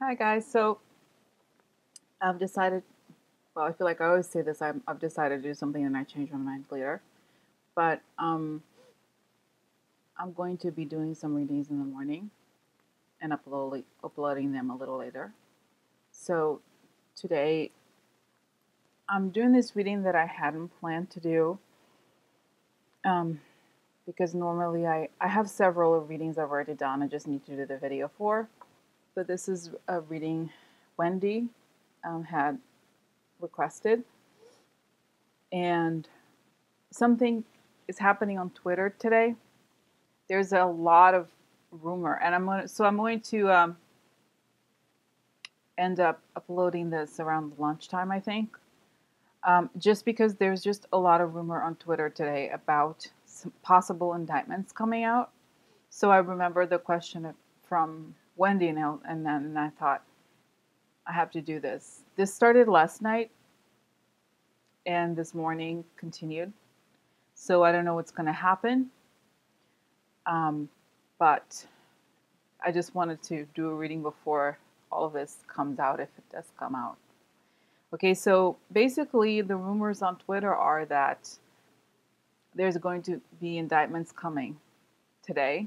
Hi guys. So I've decided. Well, I feel like I always say this. I've decided to do something and I change my mind later. But I'm going to be doing some readings in the morning and uploading them a little later. So today I'm doing this reading that I hadn't planned to do. Um, because normally I have several readings I've already done. I just need to do the video for. But this is a reading Wendy had requested, and something is happening on Twitter today. There's a lot of rumor, and I'm going to end up uploading this around lunchtime, I think, just because there's just a lot of rumor on Twitter today about some possible indictments coming out. So I remember the question from Wendy, and I thought I have to do this. This started last night, and this morning continued. So I don't know what's going to happen. But I just wanted to do a reading before all of this comes out, if it does come out. Okay, so basically the rumors on Twitter are that there's going to be indictments coming today,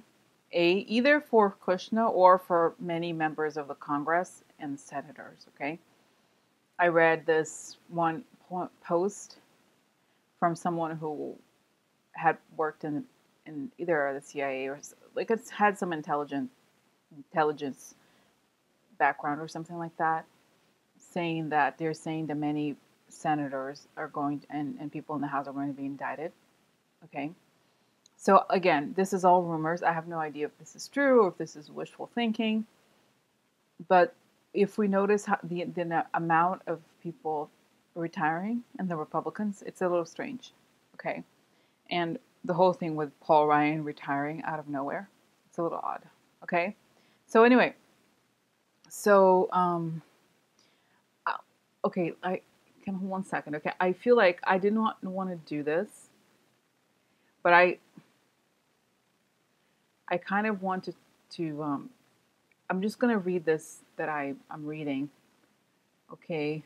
either for Kushner or for many members of the Congress and senators. Okay, I read this one post from someone who had worked in either the CIA or like it's had some intelligence background or something like that, saying that they're saying that many senators are going to, and people in the House are going to be indicted. Okay. So again, this is all rumors. I have no idea if this is true or if this is wishful thinking. But if we notice how the amount of people retiring and the Republicans, it's a little strange. Okay. And the whole thing with Paul Ryan retiring out of nowhere, it's a little odd. Okay. So anyway, so okay, I can hold 1 second. Okay, I feel like I did not want to do this, but I kind of wanted to. I'm just gonna read this that I'm reading. Okay.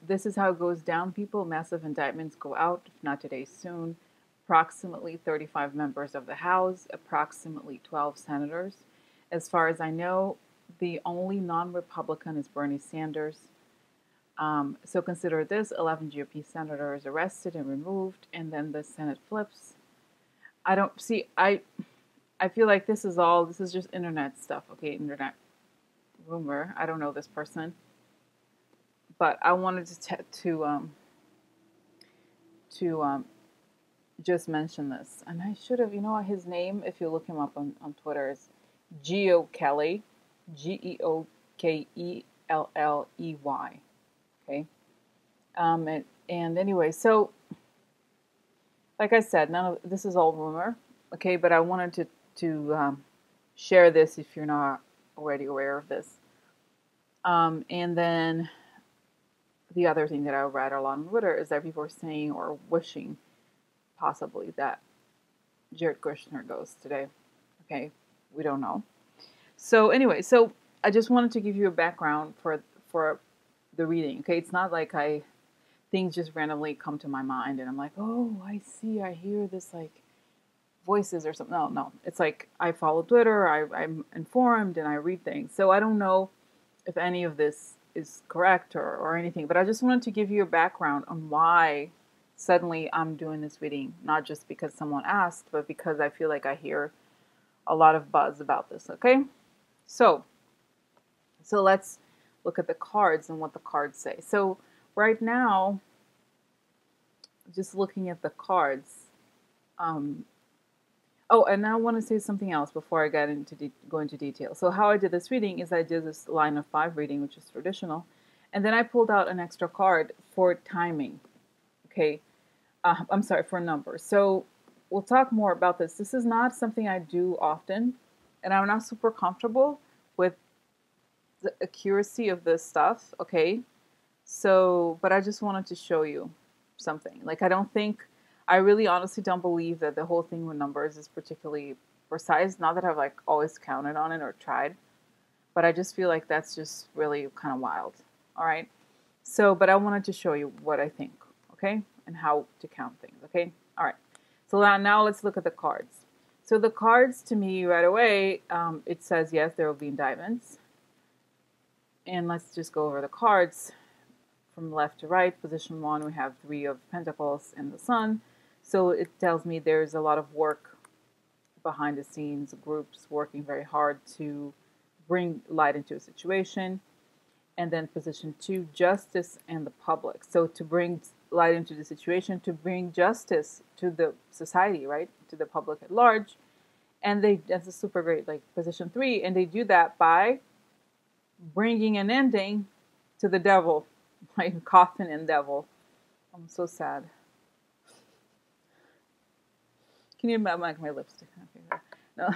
This is how it goes down, people. Massive indictments go out, if not today, soon. Approximately 35 members of the House, approximately 12 senators. As far as I know, the only non-Republican is Bernie Sanders. So consider this: 11 GOP senators arrested and removed, and then the Senate flips. I don't see. I feel like this is all. This is just internet stuff. Okay, internet rumor. I don't know this person, but I wanted to just mention this, and I should have. You know, his name, if you look him up on Twitter, is Geo Kelly, GeoKelley. Okay. And anyway, so like I said, none of this is all rumor. Okay, but I wanted to share this if you're not already aware of this. And then the other thing that I read a lot on Twitter is that people are saying or wishing possibly that Jared Kushner goes today. Okay, we don't know. So anyway, so I just wanted to give you a background for the reading. Okay, it's not like things just randomly come to my mind and I'm like, oh, I hear this like voices or something. No, it's like I follow Twitter, I'm informed, and I read things. So I don't know if any of this is correct or anything, but I just wanted to give you a background on why suddenly I'm doing this reading, not just because someone asked, but because I feel like I hear a lot of buzz about this. Okay, so let's look at the cards and what the cards say. So right now, just looking at the cards. Oh, and I want to say something else before I go into detail. So how I did this reading is I did this line of 5 reading, which is traditional, and then I pulled out an extra card for timing. Okay, I'm sorry, for numbers. So we'll talk more about this. This is not something I do often, and I'm not super comfortable with the accuracy of this stuff. Okay, so but I just wanted to show you something. Like I really honestly don't believe that the whole thing with numbers is particularly precise. Not that I've like always counted on it or tried, But I just feel like that's just really kind of wild. All right. So, but I wanted to show you what I think, okay, and how to count things, okay. All right. So now let's look at the cards. So the cards, to me, right away, it says yes, there will be indictments. And let's just go over the cards from left to right. Position 1, we have 3 of Pentacles and the Sun. So it tells me there's a lot of work behind the scenes, groups working very hard to bring light into a situation. And then position 2, Justice and the public. So to bring light into the situation, to bring justice to the society, right, to the public at large. And that's a super great, like, position 3, and they do that by bringing an ending to the devil, like coffin and devil. I'm so sad. Can you imagine, like, my lipstick? Okay, no.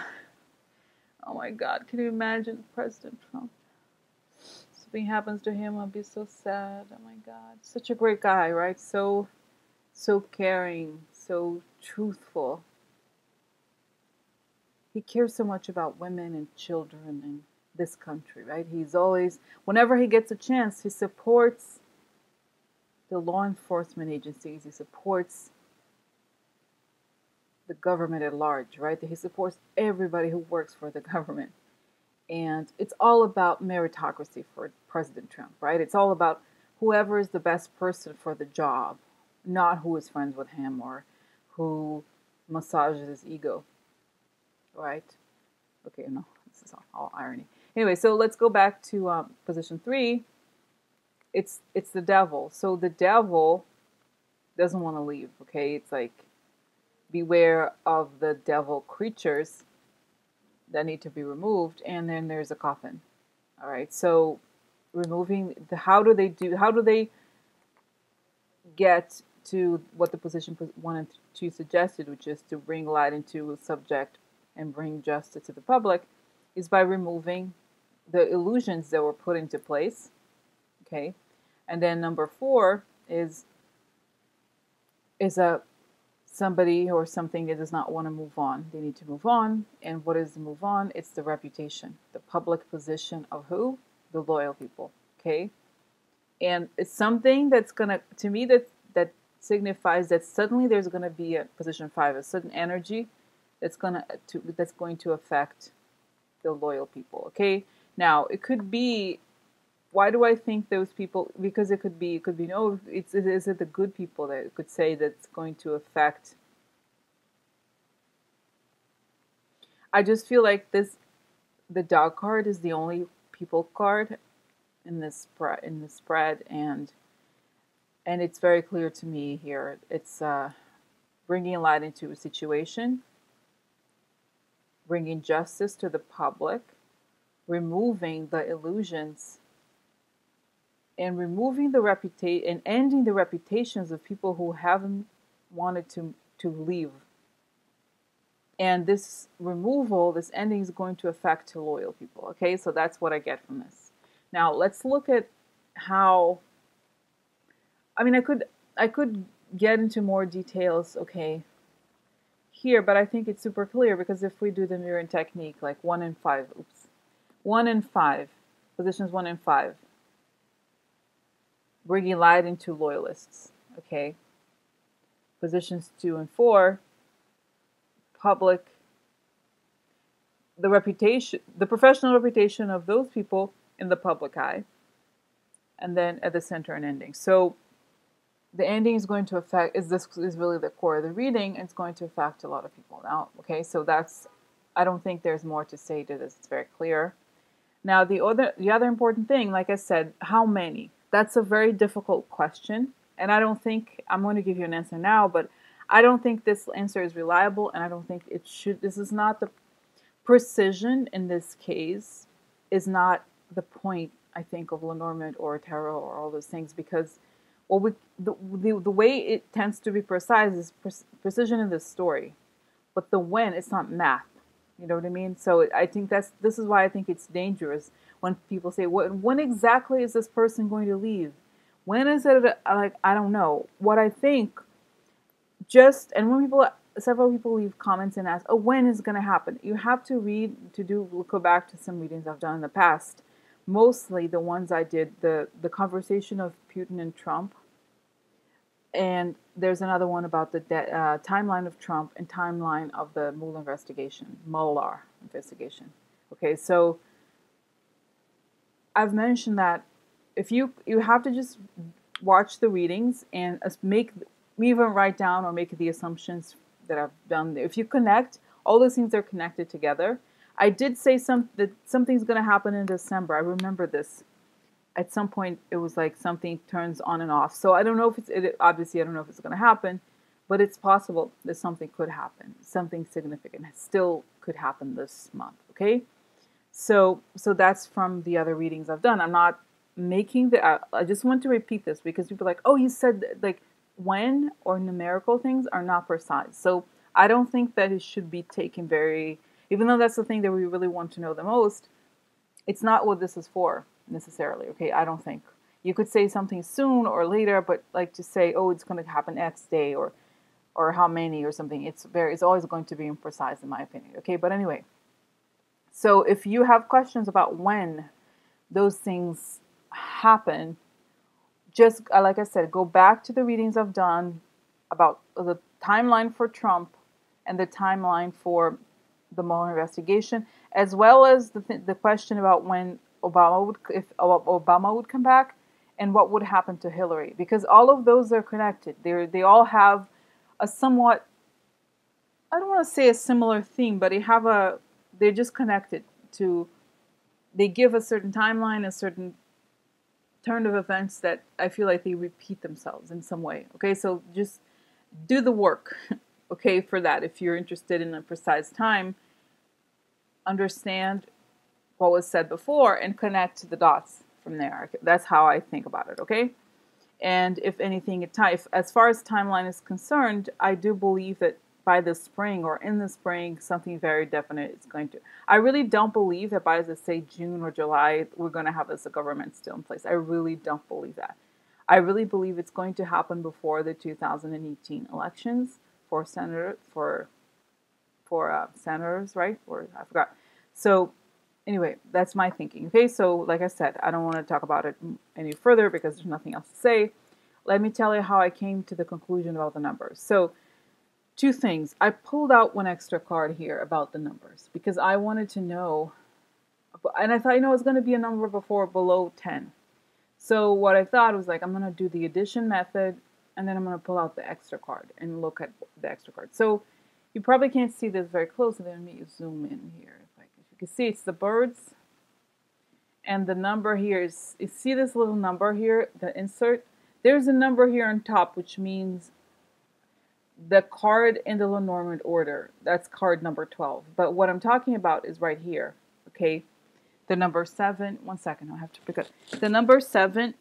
Oh my God, can you imagine President Trump? Something happens to him, I'll be so sad. Oh my God, such a great guy, right? So caring, so truthful. He cares so much about women and children and this country, right? He's always, whenever he gets a chance, he supports the law enforcement agencies. He supports the government at large, right? He supports everybody who works for the government. And it's all about meritocracy for President Trump, right? It's all about whoever is the best person for the job, not who is friends with him or who massages his ego, right? Okay, no, this is all irony. Anyway, so let's go back to position 3. It's the devil. So the devil doesn't want to leave, okay? It's like, beware of the devil creatures that need to be removed. And then there's a coffin. All right, so removing how do they get to what the position 1 and 2 suggested, which is to bring light into a subject and bring justice to the public, is by removing the illusions that were put into place. Okay, and then number 4 is somebody or something that does not want to move on. They need to move on. And what is the move on? It's the reputation, the public position of who? The loyal people. Okay, and it's something that's gonna, to me, that signifies that suddenly there's going to be a position 5, a sudden energy that's going to affect the loyal people. Okay, now it could be, why do I think those people? Because it could be no. Is it the good people that could say that's going to affect? I just feel like the dog card is the only people card in this spread, and it's very clear to me here. It's bringing light into a situation, bringing justice to the public, removing the illusions, and removing the reputation and ending the reputations of people who haven't wanted to leave. And this removal, this ending, is going to affect loyal people. Okay, so that's what I get from this. Now let's look at how. I mean, I could get into more details, okay, here, but I think it's super clear, because if we do the mirroring technique, like 1 and 5, 1 and 5, positions 1 and 5, bringing light into loyalists, okay, positions 2 and 4, public, the reputation, the professional reputation of those people in the public eye, and then at the center an ending. So the ending is going to affect, is really the core of the reading, and it's going to affect a lot of people. Now, okay, so that's, I don't think there's more to say to this. It's very clear. Now, the other important thing, like I said, how many? That's a very difficult question, and I don't think, I'm going to give you an answer now, but I don't think this answer is reliable, and I don't think it should, this is not the precision in this case, is not the point, I think, of Lenormand or tarot or all those things, because the way it tends to be precise is precision in this story, but the when, it's not math. You know what I mean? So I think this is why I think it's dangerous when people say, when exactly is this person going to leave? When is it? Like, I don't know. What I think, and when people several people leave comments and ask, oh, when is going to happen? You have to go back to some readings I've done in the past. Mostly the ones I did, the conversation of Putin and Trump. And there's another one about the timeline of Trump and timeline of the Mueller investigation. Okay, so I've mentioned that if you have to just watch the readings and even write down or make the assumptions that I've done. If you connect, all those things are connected together. I did say that something's going to happen in December. I remember this. At some point, it was like something turns on and off. So I don't know if obviously I don't know if it's going to happen, but it's possible that something could happen. Something significant still could happen this month. Okay, so that's from the other readings I've done. I'm not making I just want to repeat this because people are like, oh, you said like when or numerical things are not precise. So I don't think that it should be taken even though that's the thing that we really want to know the most, it's not what this is for necessarily. Okay, I don't think. You could say something soon or later, but like to say, oh, it's going to happen X day or how many or something, it's always going to be imprecise in my opinion. Okay, but anyway. So if you have questions about when those things happen, just like I said, go back to the readings I've done about the timeline for Trump and the timeline for the Mueller investigation, as well as the question about when if Obama would come back and what would happen to Hillary, because all of those are connected. They all have a somewhat, I don't want to say a similar theme, but they're just connected to. They give a certain timeline, a certain turn of events that I feel like they repeat themselves in some way. Okay, so just do the work, okay, for that. If you're interested in a precise time, understand what was said before and connect the dots from there. That's how I think about it, okay? And if anything, as far as timeline is concerned, I do believe that by the spring or in the spring, something very definite is going to. I really don't believe that by, let's say, June or July, we're going to have a government still in place. I really don't believe that. I really believe it's going to happen before the 2018 elections for senators, right? Or I forgot. So anyway, that's my thinking. Okay, so like I said, I don't want to talk about it any further because there's nothing else to say. Let me tell you how I came to the conclusion about the numbers. So two things. I pulled out one extra card here about the numbers because I wanted to know, and I thought, it's going to be a number below 10. So what I thought was like, I'm going to do the addition method and then I'm going to pull out the extra card and look at the extra card. So you probably can't see this very closely. Let me zoom in here. If you can see, it's the birds. And the number here is, you see this little number here, the insert? There's a number here on top, which means the card in the Lenormand order. That's card number 12. But what I'm talking about is right here, okay? The number 7, one second, I have to pick up. The number 7,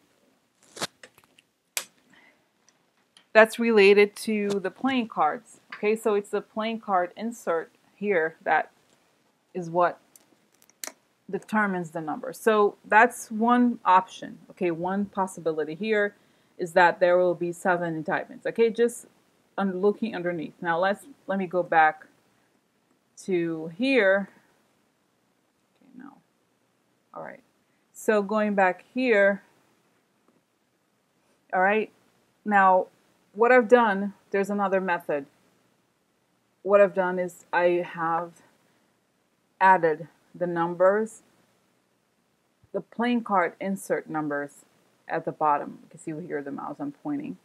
that's related to the playing cards. Okay, so it's the playing card insert here that is what determines the number. So that's one option. Okay, one possibility here is that there will be 7 indictments. Okay, just looking underneath. Now let me go back to here. Okay, no. All right. So going back here. All right. Now, what I've done, there's another method. What I've done is I have added the numbers, the playing card insert numbers at the bottom. You can see here the mouse I'm pointing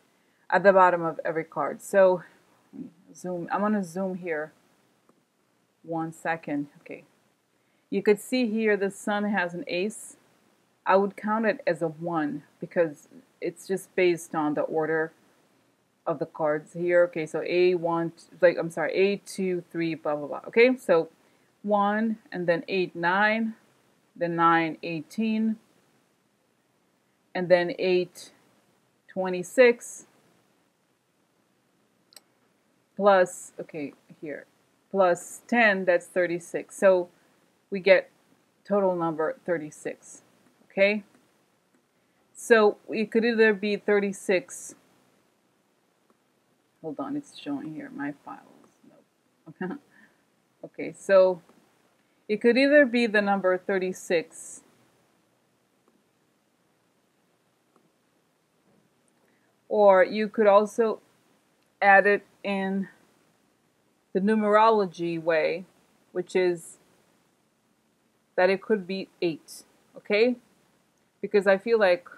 at the bottom of every card. So zoom. I'm going to zoom here. 1 second. Okay. You could see here the sun has an ace. I would count it as a 1 because it's just based on the order of the cards here. Okay, so A1, A2, 3, blah, blah, blah. Okay, so 1, and then 8, 9, then 9, 18, and then 8, 26, plus, okay, here, plus 10, that's 36. So we get total number 36, okay? So it could either be 36, hold on, it's showing here, my files, Okay, so it could either be the number 36, or you could also add it in the numerology way, which is that it could be 8, okay? Because I feel like,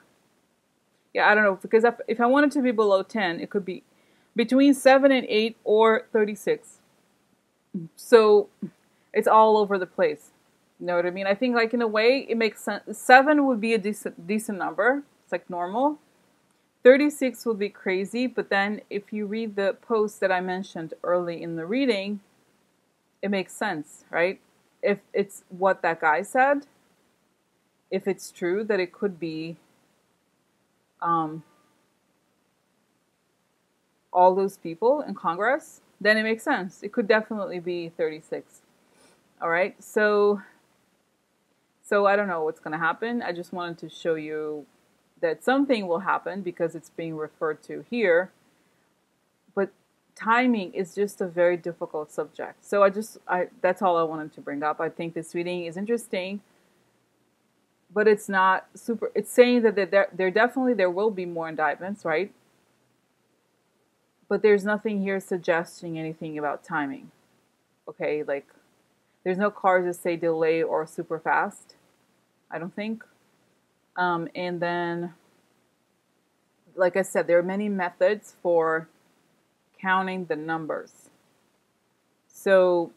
yeah, I don't know, because if I want it to be below 10, it could be between 7 and 8 or 36. So it's all over the place. You know what I mean? I think, like, in a way, it makes sense. 7 would be a decent number. It's like normal. 36 would be crazy, but then if you read the post that I mentioned early in the reading, it makes sense, right? If it's what that guy said, if it's true that it could be all those people in Congress, then it makes sense. It could definitely be 36. All right, so I don't know what's going to happen. I just wanted to show you that something will happen because it's being referred to here. But timing is just a very difficult subject. So that's all I wanted to bring up. I think this reading is interesting, but it's not super. It's saying that there will be more indictments, right? But there's nothing here suggesting anything about timing. Okay, like there's no cards that say delay or super fast, I don't think. And then, like I said, there are many methods for counting the numbers. So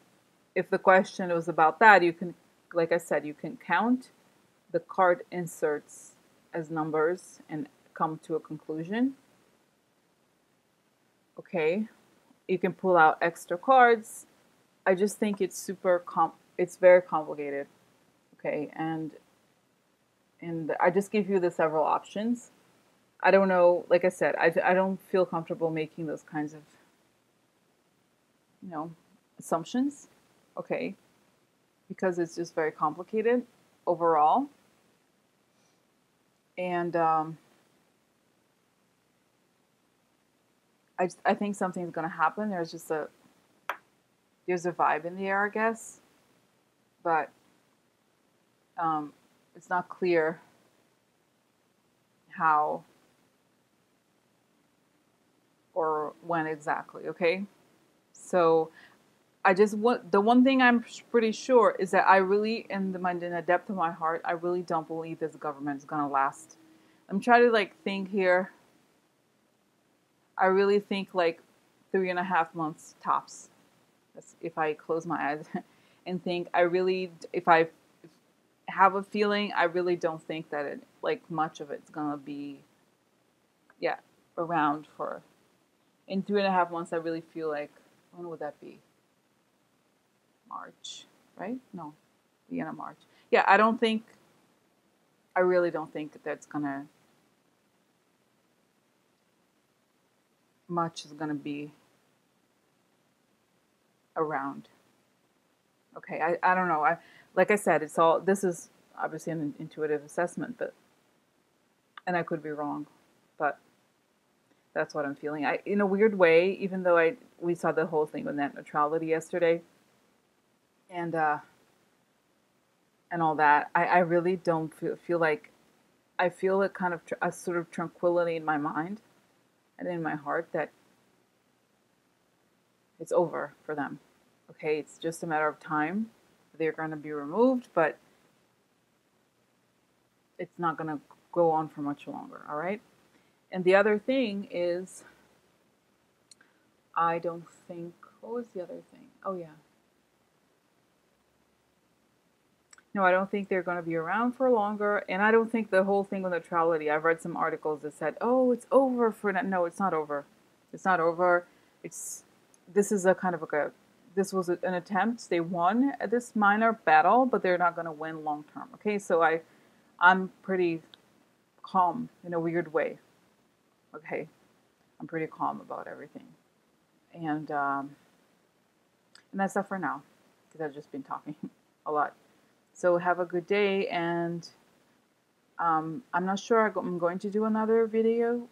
if the question was about that, you can, like I said, you can count the card inserts as numbers and come to a conclusion. Okay, you can pull out extra cards. I just think it's it's very complicated. Okay, and I just give you the several options. I don't know, like I said, I don't feel comfortable making those kinds of, assumptions. Okay, because it's just very complicated overall. And I think something's going to happen. There's a vibe in the air, I guess, but it's not clear how or when exactly. Okay, so the one thing I'm pretty sure is that I really, in the depth of my heart, I really don't believe this government is going to last. I'm trying to think here. I really think 3.5 months tops. That's if I close my eyes and think. If I have a feeling, I really don't think that much of it's gonna be, around for. In 3.5 months, I really feel like, when would that be? March, right? No, the end of March. Yeah, I really don't think that's gonna, much is gonna be around. Okay, I don't know. Like I said, this is obviously an intuitive assessment, and I could be wrong, but that's what I'm feeling. In a weird way, even though we saw the whole thing with net neutrality yesterday, and all that, I really don't feel like, I feel a kind of a sort of tranquility in my mind and in my heart that it's over for them. Okay, it's just a matter of time. They're going to be removed, but it's not going to go on for much longer. All right. And the other thing is, I don't think, what was the other thing? Oh, yeah. No, I don't think they're going to be around for longer. And I don't think the whole thing with neutrality, I've read some articles that said, oh, it's over for that. No, it's not over. It's not over. This is this was an attempt. They won at this minor battle, but they're not going to win long term. Okay, so I'm pretty calm in a weird way. Okay, I'm pretty calm about everything, and that's it for now, because I've just been talking a lot. So have a good day, and I'm not sure I'm going to do another video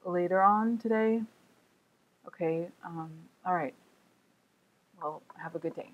later on today. Okay, all right. Well, have a good day.